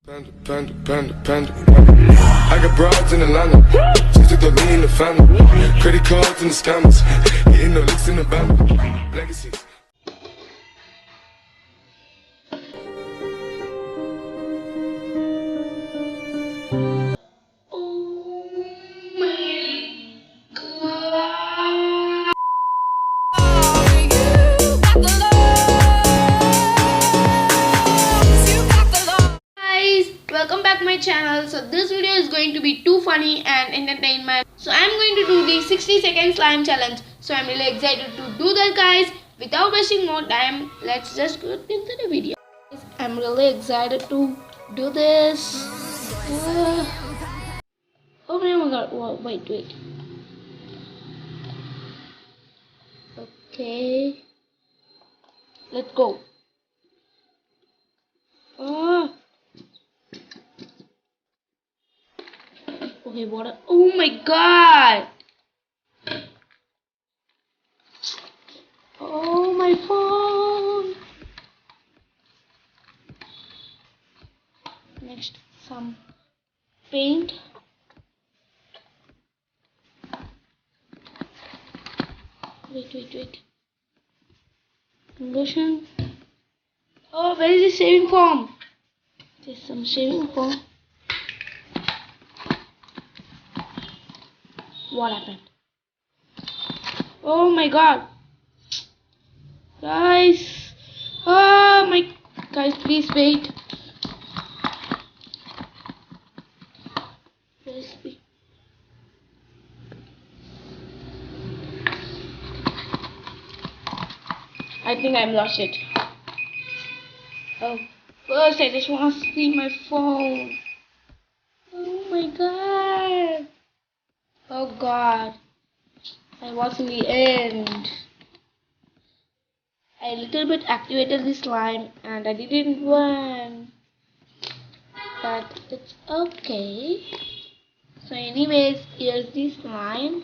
Panda. I got broads in Atlanta. Just took the lean in the family. Credit cards and the scammers. Hitting the licks in the band. Legacies. Welcome back to my channel. So this video is going to be too funny and entertainment. So I'm going to do the 60-second slime challenge. So I'm really excited to do that, guys. Without wasting more time, let's just go into the video. I'm really excited to do this. Oh my god. Whoa, wait. Okay. Let's go. Okay, water. Oh my god! Oh, my phone! Next, some paint. Wait. Lotion. Oh, where is the shaving foam? There's some shaving foam. What happened? Oh my god! Guys! Oh my... Guys, please wait. Where's the... I think I've lost it. Oh, first I just want to see my phone. Oh my god. Oh god. I was in the end. I little bit activated the slime and I didn't win. But it's okay. So anyways, here's the slime.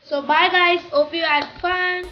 So bye guys, hope you had fun.